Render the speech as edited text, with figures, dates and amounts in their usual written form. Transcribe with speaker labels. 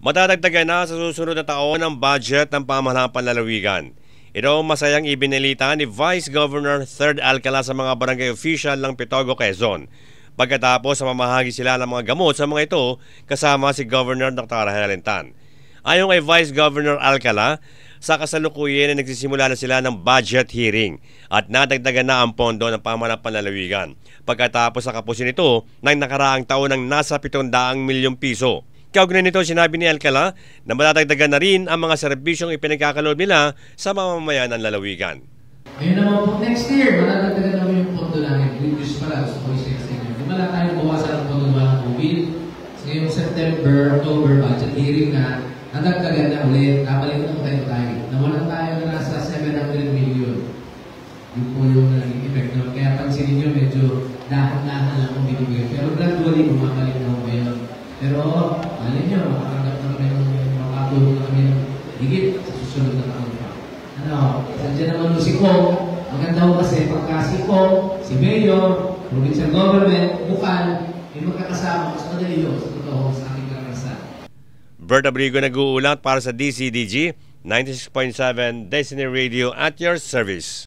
Speaker 1: Madadagdagan na sa susunod na taon ang budget ng pamahalaan panlalawigan. Ito ang masayang ibinalita ni Vice Governor 3rd Alcala sa mga barangay official ng Pitogo, Quezon. Pagkatapos sa mamahagi sila ng mga gamot sa mga ito kasama si Governor Dr. Helentan. Ayon kay Vice Governor Alcala, sa kasalukuyan ay nagsisimula na sila ng budget hearing at nadagdagan na ang pondo ng pamahalaan panlalawigan. Pagkatapos sa kapusin ito ng nakaraang taon ng nasa 700 milyong piso. Kaugnay nito, sinabi ni Alcala na madadagdagan na rin ang mga serbisyong ipinagkakaloob nila sa mamamayan ng lalawigan.
Speaker 2: Ayun naman po, next year, madadagdagan naman yung pondo namin. Reduce pala, gusto ko i-share sa inyo. Di ba lang tayong bawasan ng pondo ng COVID? So yung September, October budget hearing na, nadagdagan na ulit. Napalik na tayo. Nawalan tayo na nasa 700 million. Yun po yung naging effect naman. Kaya pansinin nyo, medyo dahan-dahan lang kung binibigay. Pero gradually, bumabalik na ako ngayon. Pero, alin nyo, makatanggap na kami ng makatulong na kami ng higit sa susunod na taon pa. Nandiyan naman si Kong. Maganda ko kasi pagka si Kong, si Mayor, provincial government, bukal, yung magkakasama, mas madali yun sa totoo sa ating karanasan.
Speaker 1: Bert Abrigo nag-uulat para sa DCDG 96.7 Destiny Radio at your service.